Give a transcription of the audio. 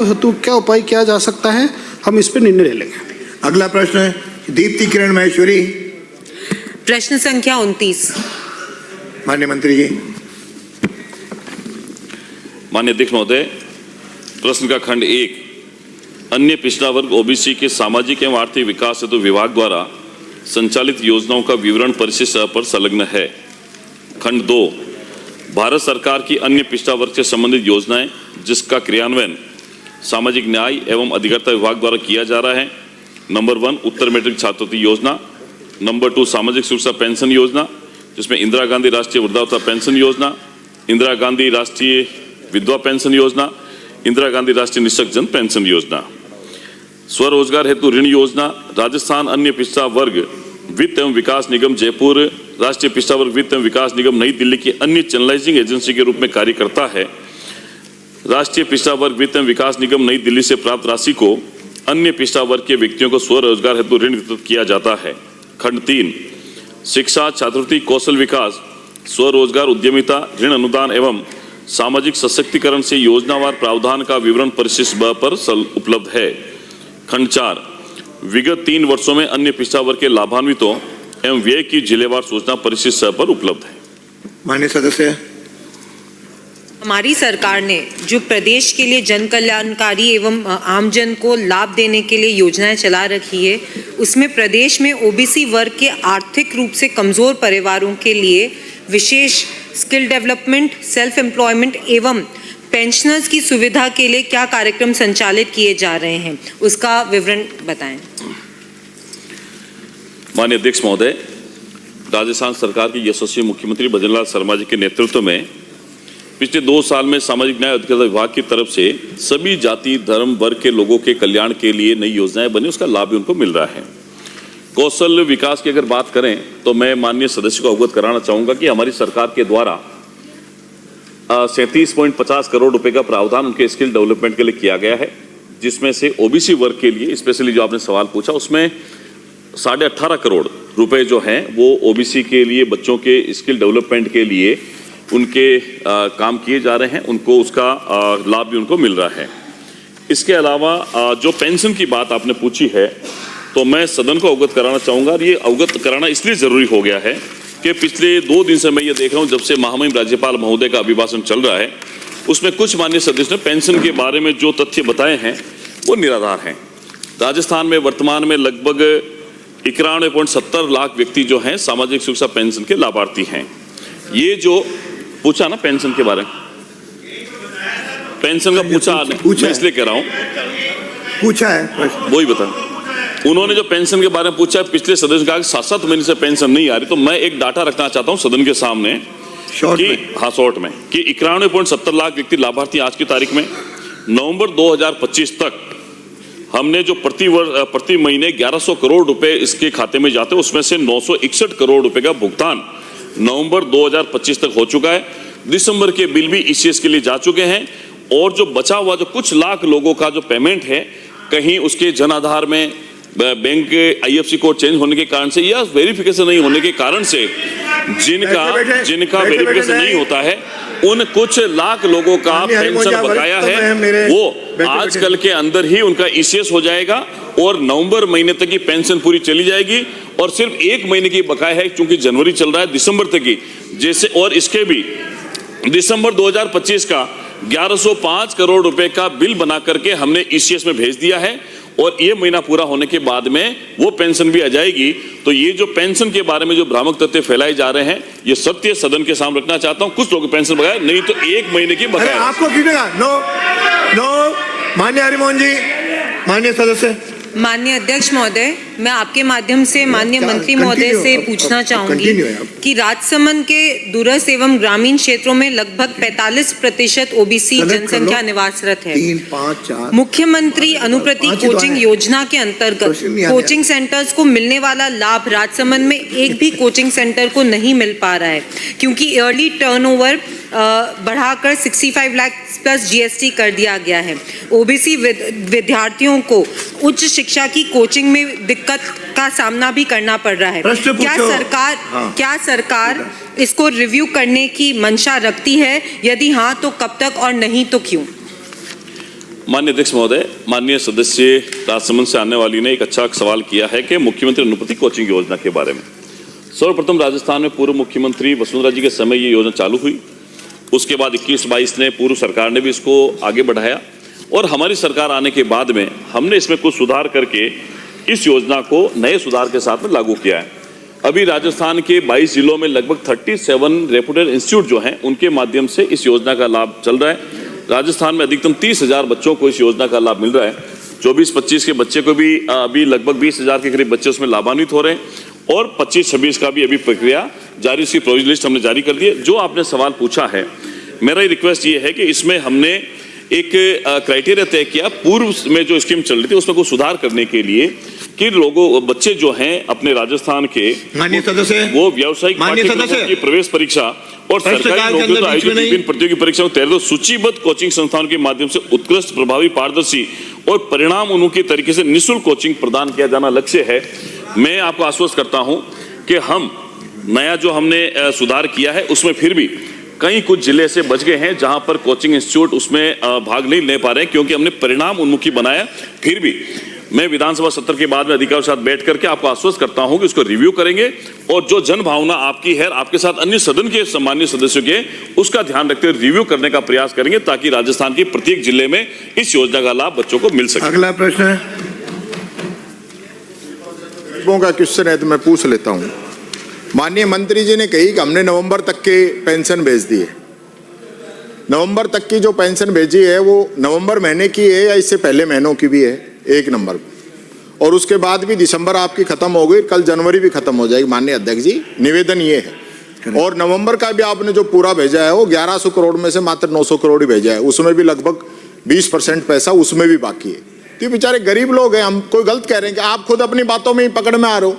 हेतु क्या उपाय किया जा सकता है, हम इस पर निर्णय ले लेंगे। अगला प्रश्न है दीप्ति किरण महेश्वरी। प्रश्न संख्या 29। माननीय मंत्री जी। माननीय अध्यक्ष महोदय, प्रश्न का खंड 1 अन्य पिछड़ा वर्ग ओबीसी के सामाजिक एवं आर्थिक विकास हेतु विभाग द्वारा संचालित योजनाओं का विवरण परिशिष्ट पर संलग्न है। खंड 2 भारत सरकार की अन्य पिछड़ा वर्ग से संबंधित योजनाएं जिसका क्रियान्वयन सामाजिक न्याय एवं अधिकारिता विभाग द्वारा किया जा रहा है। नंबर 1 उत्तर मैट्रिक छात्रवृत्ति योजना। नंबर 2 सामाजिक सुरक्षा पेंशन योजना, जिसमें इंदिरा गांधी राष्ट्रीय वृद्धावस्था पेंशन योजना, इंदिरा गांधी राष्ट्रीय विधवा पेंशन योजना, इंदिरा गांधी राष्ट्रीय निःशक्तजन पेंशन योजना। स्वरोजगार हेतु ऋण योजना, राजस्थान अन्य पिछड़ा वर्ग वित्त एवं विकास निगम जयपुर, राष्ट्रीय पिछड़ा वर्ग वित्त एवं विकास निगम नई दिल्ली की अन्य चैनलाइजिंग एजेंसी के रूप में कार्य करता है। राष्ट्रीय पिछड़ा वर्ग वित्त एवं विकास निगम नई दिल्ली से प्राप्त राशि को अन्य पिछड़ा वर्ग के व्यक्तियों को स्वरोजगार हेतु ऋण वितरित किया जाता है। खंड 3 शिक्षा, छात्रवृत्ति, कौशल विकास, स्वरोजगार, उद्यमिता, ऋण अनुदान एवं सामाजिक सशक्तिकरण से योजनावार प्रावधान का विवरण परिशिष्ट ब पर उपलब्ध है। खंड 4 विगत 3 वर्षों में अन्य पिछड़ा वर्ग के लाभान्वितों एवं व्यय की जिलेवार सूचना परिशिष्ट पर उपलब्ध है। माननीय सदस्य। हमारी सरकार ने जो प्रदेश के लिए जन कल्याणकारी एवं आमजन को लाभ देने के लिए योजनाएं चला रखी है, उसमें प्रदेश में ओबीसी वर्ग के आर्थिक रूप से कमजोर परिवारों के लिए विशेष स्किल डेवलपमेंट, सेल्फ एम्प्लॉयमेंट एवं पेंशनर्स की सुविधा के लिए क्या कार्यक्रम संचालित किए जा रहे हैं, उसका विवरण बताएं। माननीय अध्यक्ष महोदय, राजस्थान सरकार के यशस्वी मुख्यमंत्री भजनलाल शर्मा जी के नेतृत्व में पिछले 2 साल में सामाजिक न्याय अधिकारिता विभाग की तरफ से सभी जाति धर्म वर्ग के लोगों के कल्याण के लिए नई योजनाएं बनी, उसका लाभ भी उनको मिल रहा है। कौशल विकास की अगर बात करें तो मैं माननीय सदस्य को अवगत कराना चाहूंगा कि हमारी सरकार के द्वारा 37.50 करोड़ रुपए का प्रावधान उनके स्किल डेवलपमेंट के लिए किया गया है, जिसमें से ओबीसी वर्ग के लिए स्पेशली जो आपने सवाल पूछा उसमें 18.5 करोड़ रुपए जो हैं वो ओबीसी के लिए बच्चों के स्किल डेवलपमेंट के लिए उनके काम किए जा रहे हैं, उनको उसका लाभ भी उनको मिल रहा है। इसके अलावा जो पेंशन की बात आपने पूछी है तो मैं सदन को अवगत कराना चाहूँगा। ये अवगत कराना इसलिए ज़रूरी हो गया है कि पिछले 2 दिन से मैं ये देख रहा हूँ जब से महामहिम राज्यपाल महोदय का अभिभाषण चल रहा है उसमें कुछ माननीय सदस्य ने पेंशन के बारे में जो तथ्य बताए हैं वो निराधार हैं। राजस्थान में वर्तमान में लगभग 91.70 लाख व्यक्ति जो हैं सामाजिक सुरक्षा पेंशन के लाभार्थी हैं। ये जो पूछा ना पेंशन के बारे में, पेंशन का पूछा मैं इसलिए कह रहा हूँ, पूछा है वही बता। उन्होंने जो पेंशन के बारे में पूछा, पिछले सदस्य कहा कि 7 महीने से पेंशन नहीं आ रही, तो मैं एक डाटा रखना चाहता हूँ सदन के सामने शॉर्ट में कि 91.70 लाख व्यक्ति लाभार्थी आज की तारीख में। नवंबर 2025 तक हमने जो प्रति महीने 1100 करोड़ रुपए इसके खाते में जाते हैं, उसमें से 961 करोड़ रुपए का भुगतान नवंबर 2025 तक हो चुका है। दिसंबर के बिल भी ईसीएस के लिए जा चुके हैं और जो बचा हुआ जो कुछ लाख लोगों का जो पेमेंट है, कहीं उसके जन आधार में बैंक आईएफएससी कोड चेंज होने के कारण से या वेरिफिकेशन नहीं होने के कारण से जिनका वेरिफिकेशन नहीं होता है, उन कुछ लाख लोगों का पेंशन बकाया है वो आजकल के अंदर ही उनका ईसीएस हो जाएगा और नवंबर महीने तक की पेंशन पूरी चली जाएगी और सिर्फ 1 महीने की बकाया है क्योंकि जनवरी चल रहा है, दिसंबर तक की जैसे, और इसके भी दिसंबर 2025 का 1105 करोड़ रुपए का बिल बना करके हमने ईसीएस में भेज दिया है और ये महीना पूरा होने के बाद में वो पेंशन भी आ जाएगी। तो ये जो पेंशन के बारे में जो भ्रामक तथ्य फैलाए जा रहे हैं, ये सत्य सदन के सामने रखना चाहता हूँ। कुछ लोग पेंशन बकाया नहीं तो 1 महीने की बकाया। आपको गिनेगा। नो माननीय हरिमोहन जी, माननीय सदस्य। माननीय अध्यक्ष महोदय, मैं आपके माध्यम से माननीय मंत्री महोदय से पूछना चाहूंगी कि राजसमंद के दूरस्थ एवं ग्रामीण क्षेत्रों में लगभग 45% ओबीसी जनसंख्या निवासरत है। 3, 5, 4 मुख्यमंत्री अनुप्रति कोचिंग योजना के अंतर्गत कोचिंग सेंटर्स को मिलने वाला लाभ राजसमंद में एक भी कोचिंग सेंटर को नहीं मिल पा रहा है क्योंकि ईयरली टर्नओवर बढ़ाकर 65 लाख प्लस जीएसटी कर दिया गया है। ओबीसी विद्यार्थियों को उच्च शिक्षा की कोचिंग में दिक्कत का सामना भी करना पड़ रहा है। क्या सरकार इसको रिव्यू करने की मंशा रखती है? यदि हाँ तो कब तक और नहीं तो क्यों? माननीय अध्यक्ष महोदय, माननीय सदस्य राजसमंद से आने वाली ने एक अच्छा सवाल किया है कि मुख्यमंत्री अनुपति कोचिंग योजना के बारे में। सर्वप्रथम राजस्थान में पूर्व मुख्यमंत्री वसुंधरा जी के समय ये योजना चालू हुई। उसके बाद 21-22 ने पूर्व सरकार ने भी इसको आगे बढ़ाया और हमारी सरकार आने के बाद में हमने इसमें कुछ सुधार करके इस योजना को नए सुधार के साथ में लागू किया है। अभी राजस्थान के 22 जिलों में लगभग 37 रेपुटेड इंस्टीट्यूट जो हैं उनके माध्यम से इस योजना का लाभ चल रहा है। राजस्थान में अधिकतम 30,000 बच्चों को इस योजना का लाभ मिल रहा है। 24-25 के बच्चे को भी अभी लगभग 20,000 के करीब बच्चे उसमें लाभान्वित हो रहे हैं और 25-26 का भी अभी प्रक्रिया जारी, उसकी प्रोविजनल लिस्ट हमने जारी कर दी है। जो आपने सवाल पूछा है, मेरा रिक्वेस्ट ये है कि इसमें हमने एक क्राइटेरिया तय किया पूर्व में जो स्कीम चल रही थी उसमें कुछ सुधार करने के लिए कि लोगों बच्चे जो हैं अपने राजस्थान के माननीय सदस्य, वो व्यावसायिक पाठ्यक्रमों की प्रवेश परीक्षा और सरकारी नौकरियों आयोजित विभिन्न प्रतियोगी परीक्षाओं के तहत सूचीबद्ध कोचिंग संस्थानों के माध्यम से उत्कृष्ट, प्रभावी, पारदर्शी और परिणाम उन्मुखी तरीके से निःशुल्क कोचिंग प्रदान किया जाना लक्ष्य है। मैं आपको आश्वस्त करता हूं कि हम नया जो हमने सुधार किया है उसमें फिर भी कई कुछ जिले से बच गए हैं जहां पर कोचिंग इंस्टीट्यूट उसमें भाग नहीं ले पा रहे हैं क्योंकि हमने परिणाम उन्मुखी बनाया। फिर भी मैं विधानसभा सत्र के बाद में अधिकारियों के साथ बैठ करके आपको आश्वस्त करता हूं कि उसको रिव्यू करेंगे और जो जन भावना आपकी है, आपके साथ अन्य सदन के सम्मानीय सदस्यों के, उसका ध्यान रखते हुए रिव्यू करने का प्रयास करेंगे ताकि राजस्थान के प्रत्येक जिले में इस योजना का लाभ बच्चों को मिल सके। अगला प्रश्न है, का क्वेश्चन है तो मैं पूछ लेता हूं। माननीय मंत्री जी ने कही कि हमने नवंबर तक के पेंशन भेज दी है। नवंबर तक की जो पेंशन भेजी है वो नवंबर महीने की है या इससे पहले महीनों की भी है? 1 नंबर, और उसके बाद भी दिसंबर आपकी खत्म हो गई, कल जनवरी भी खत्म हो जाएगी। माननीय अध्यक्ष जी, निवेदन ये है। और नवंबर का भी आपने जो पूरा भेजा है वो 1100 करोड़ में से मात्र 900 करोड़ ही भेजा है, उसमें भी लगभग 20% पैसा उसमें भी बाकी है। तो ये बेचारे गरीब लोग हैं, हम कोई गलत कह रहे हैं कि आप खुद अपनी बातों में ही पकड़ में आ रहे हो।